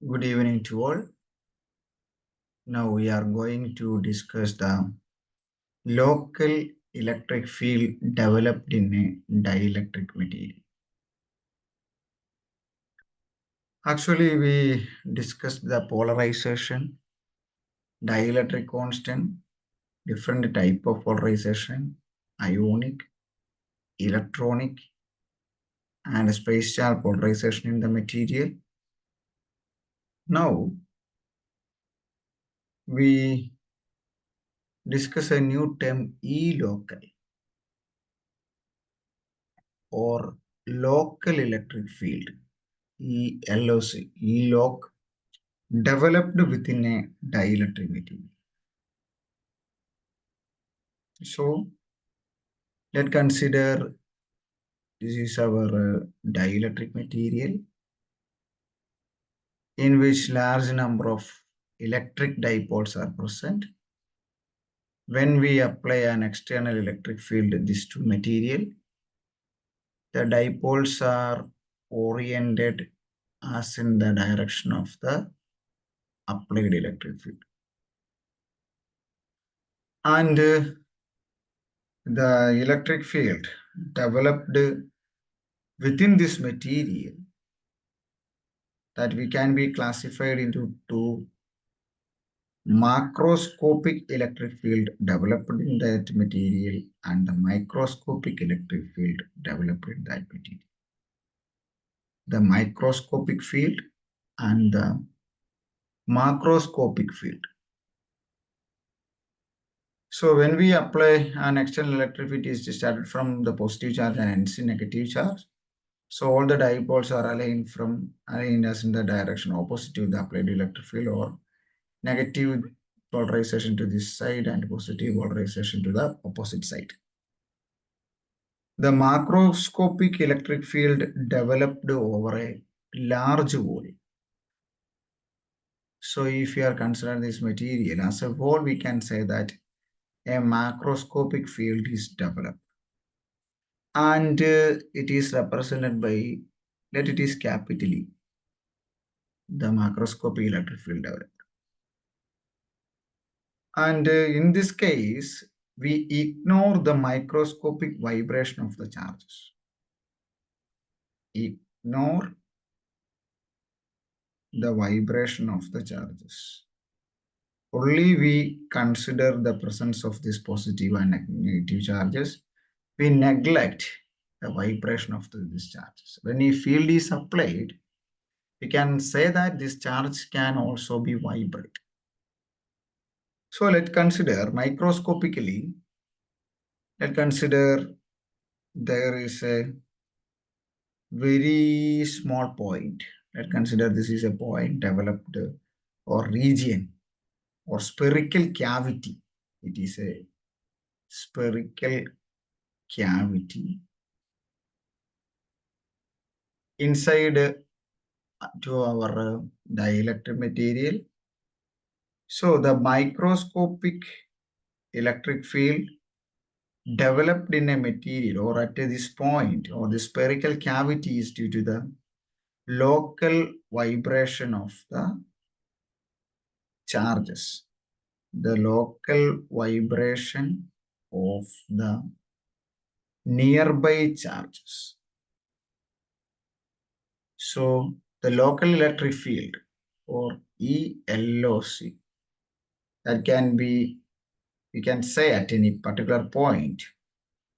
Good evening to all. Now we are going to discuss the local electric field developed in a dielectric material. Actually, we discussed the polarization, dielectric constant, different type of polarization, ionic, electronic, and space-charge polarization in the material. Now, we discuss a new term E-local or local electric field. ELOC, E-loc, developed within a dielectric material. So, let's consider this is our dielectric material in which large number of electric dipoles are present. When we apply an external electric field this to material, the dipoles are oriented as in the direction of the applied electric field. And the electric field developed within this material that we can be classified into two: macroscopic electric field developed in that material and the microscopic electric field developed in that material. The microscopic field and the macroscopic field. So when we apply an external electric field, it is started from the positive charge and ends in negative charge. So all the dipoles are aligned as in the direction opposite to the applied electric field, or negative polarization to this side and positive polarization to the opposite side. The macroscopic electric field developed over a large volume. So if you are considering this material as a whole, we can say that a macroscopic field is developed. And it is represented by, let it is capital E, the macroscopic electric field developed. And in this case, we ignore the microscopic vibration of the charges. Ignore the vibration of the charges. Only we consider the presence of these positive and negative charges. We neglect the vibration of these charges. When a field is applied, we can say that this charge can also be vibrate. So let's consider microscopically, let's consider there is a very small point. Let's consider this is a point developed or region or spherical cavity. It is a spherical cavity inside to our dielectric material. So the microscopic electric field developed in a material or at this point or the spherical cavity is due to the local vibration of the charges. The local vibration of the nearby charges. So the local electric field or ELOC that can be, we can say at any particular point,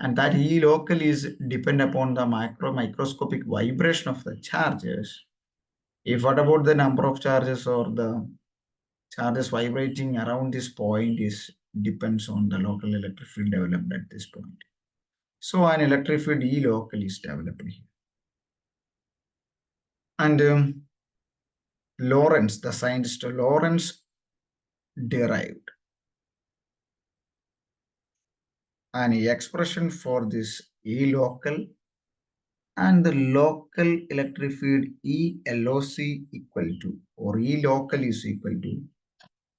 and that E local is depend upon the microscopic vibration of the charges. If what about the number of charges or the charges vibrating around this point is depends on the local electric field developed at this point. So an electric field E local is developed here. And Lorentz, the scientist Lorentz derived an expression for this E local and the local electric field ELOC equal to, or E local is equal to,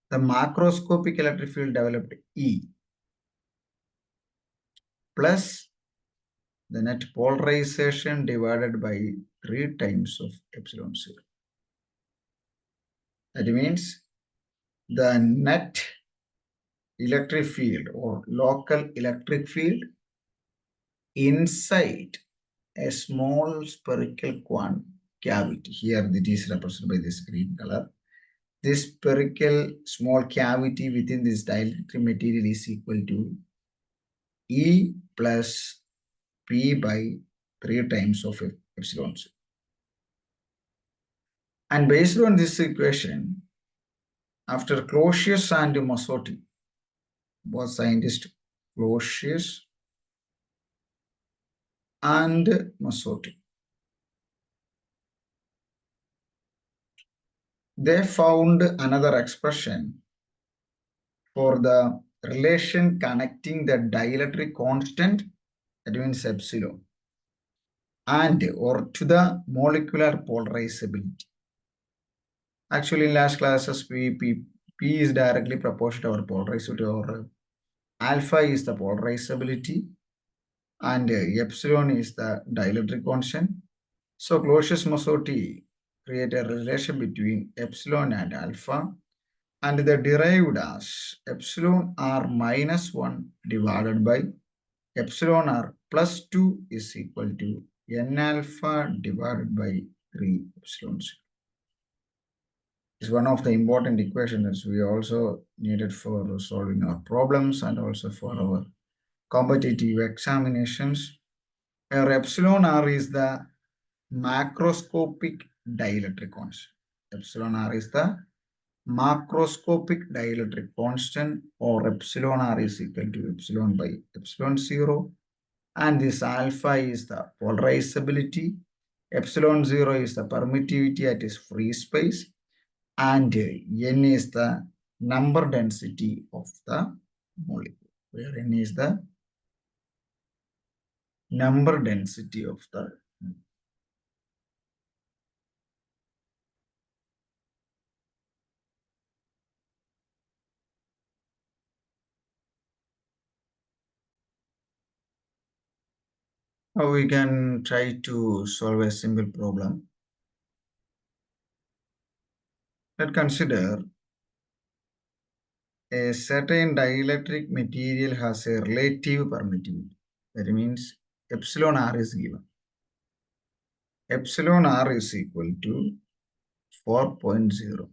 the macroscopic electric field developed E plus the net polarization divided by 3 times of epsilon 0. That means the net electric field or local electric field inside a small spherical cavity. Here it is represented by this green color. This spherical small cavity within this dielectric material is equal to E plus P by 3 times of epsilon. And based on this equation, after Clausius and Massotti, both scientists Clausius and Massotti, they found another expression for the relation connecting the dielectric constant, that means epsilon, and or to the molecular polarizability. Actually, in last classes, P is directly proportional to our polarizability, or alpha is the polarizability, and epsilon is the dielectric constant. So Clausius-Massotti created a relation between epsilon and alpha, and they derived as epsilon r minus 1 divided by epsilon r plus 2 is equal to n alpha divided by 3 epsilon. Is one of the important equations we also needed for solving our problems and also for our competitive examinations. Where epsilon r is the macroscopic dielectric constant. Epsilon r is the macroscopic dielectric constant, or epsilon r is equal to epsilon by epsilon 0. And this alpha is the polarizability. Epsilon 0 is the permittivity at its free space. And n is the number density of the molecule, where n is the number density of the Now we can try to solve a simple problem. Let's consider a certain dielectric material has a relative permittivity. That means epsilon r is given. Epsilon r is equal to 4.0.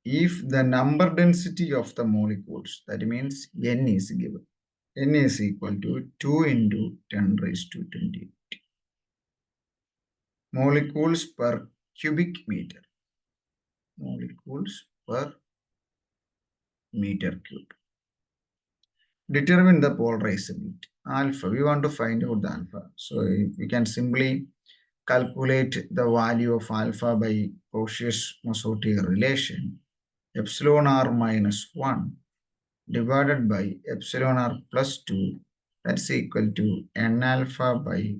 If the number density of the molecules, that means n is given. N is equal to 2 into 10 raised to 20 molecules per cubic meter. Molecules per meter cube. Determine the polarizability. Alpha, we want to find out the alpha. So we can simply calculate the value of alpha by Clausius-Massotti relation. Epsilon r minus 1 divided by epsilon r plus 2, that's equal to n alpha by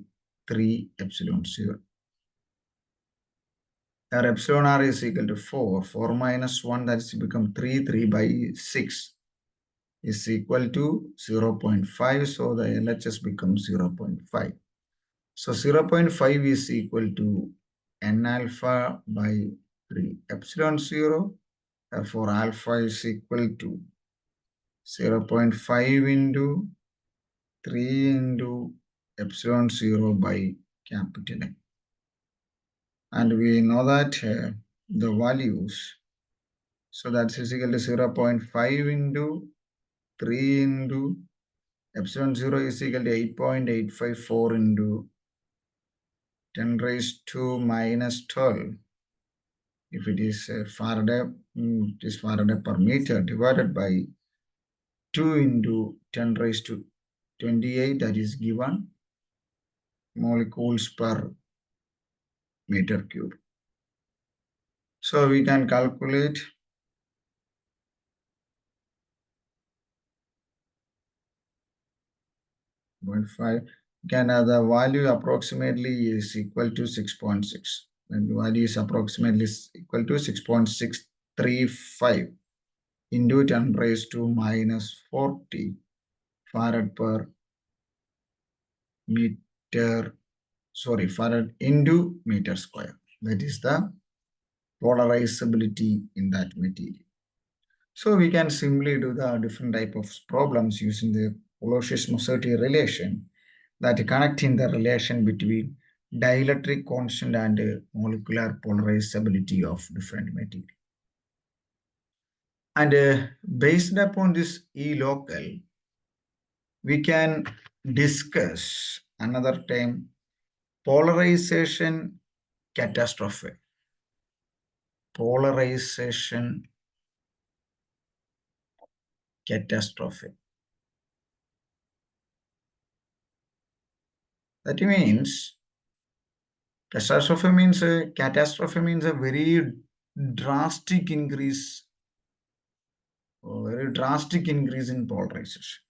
3 epsilon 0. Our epsilon r is equal to 4. 4 minus 1, that's become 3. 3 by 6 is equal to 0.5. So the LHS becomes 0.5. So 0.5 is equal to n alpha by 3 epsilon 0. Therefore, alpha is equal to 0.5 into 3 into epsilon 0 by capital N. And we know that the values, so that's equal to 0.5 into 3 into epsilon 0 is equal to 8.854 into 10 raised to minus 12. If it is Faraday, it is Faraday per meter divided by 2 into 10 raised to 28, that is given molecules per meter cube. So we can calculate 0.5. Can the value approximately is equal to 6.6. And the value is approximately equal to 6.635 into 10 raised to minus 40 farad per meter, sorry, farad into meter square. That is the polarizability in that material. So we can simply do the different type of problems using the Polarization relation that connecting the relation between dielectric constant and molecular polarizability of different material. And based upon this E local, we can discuss another term, polarization catastrophe. Polarization catastrophe. That means catastrophe means a very drastic increase, or very drastic increase in polarization.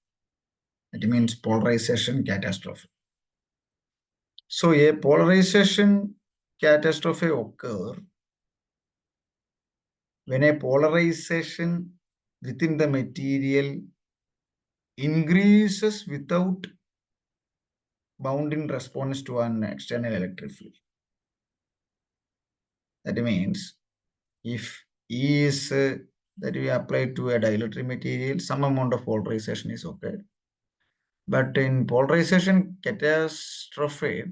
That means polarization catastrophe. So a polarization catastrophe occur when a polarization within the material increases without bounding response to an external electric field. That means if E is that we apply to a dielectric material, some amount of polarization is okay. But in polarization catastrophe,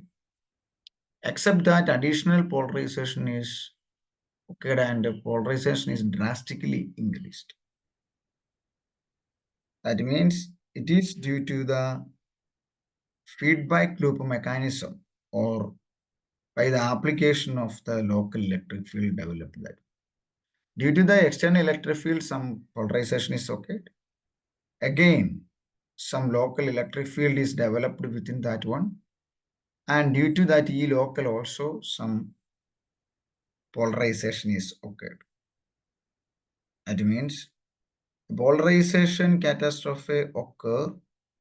except that additional polarization is occurred and polarization is drastically increased. That means it is due to the feedback loop mechanism or by the application of the local electric field developed that. Due to the external electric field, some polarization is occurred. Again, some local electric field is developed within that one. And due to that E local also, some polarization is occurred. That means polarization catastrophe occur.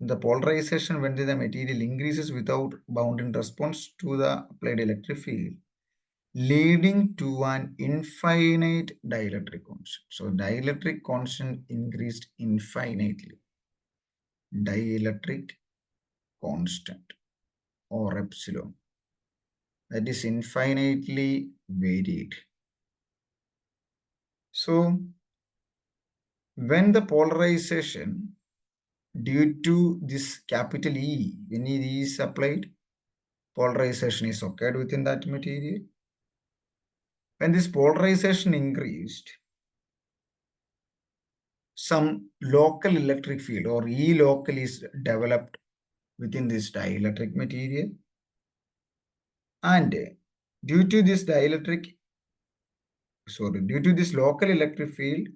The polarization when the material increases without bounding response to the applied electric field, leading to an infinite dielectric constant. So dielectric constant increased infinitely. Dielectric constant or epsilon, that is infinitely varied. So when the polarization due to this capital E, when E is applied, polarization is occurred within that material. When this polarization increased, some local electric field or E local is developed within this dielectric material. And due to this local electric field,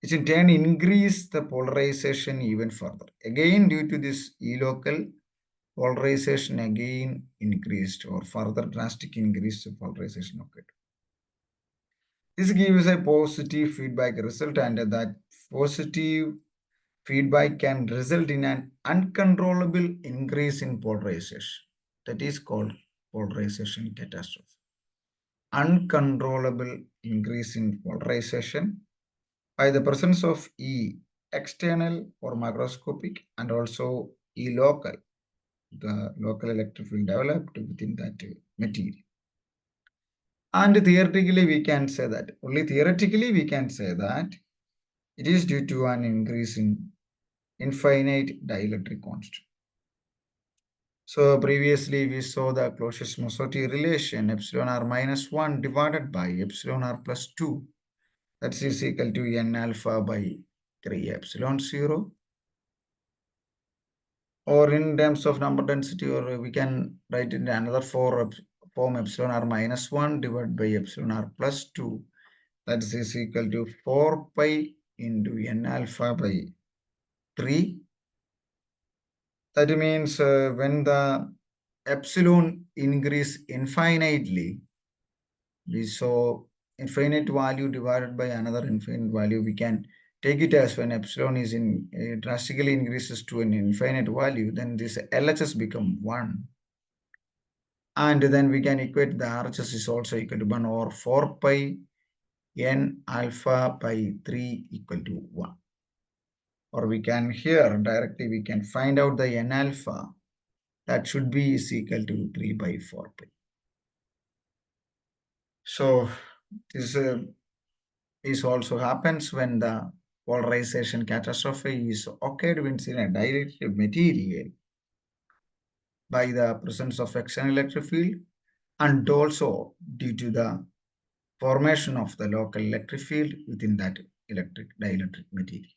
which in turn increase the polarization even further. Again, due to this E local, polarization again increased or further drastic increase of polarization occurred. This gives a positive feedback result, and that positive feedback can result in an uncontrollable increase in polarization. That is called polarization catastrophe. Uncontrollable increase in polarization by the presence of E external or macroscopic and also E local, the local electric field developed within that material. And theoretically, we can say that, only theoretically, we can say that it is due to an increase in infinite dielectric constant. So previously, we saw the Closius-Mossotti relation, epsilon r minus 1 divided by epsilon r plus 2. That is equal to n alpha by 3 epsilon 0. Or in terms of number density, or we can write it in another form epsilon r minus 1 divided by epsilon r plus 2. That is equal to 4 pi into n alpha by 3. That means when the epsilon increase infinitely, we saw infinite value divided by another infinite value. We can take it as when epsilon is drastically increases to an infinite value, then this LHS become 1. And then we can equate the RHS is also equal to 1, or 4 pi n alpha by 3 equal to 1. Or we can here directly we can find out the n alpha, that should be is equal to 3 by 4 pi. So This also happens when the polarization catastrophe is occurred when in a dielectric material by the presence of external electric field, and also due to the formation of the local electric field within that dielectric material.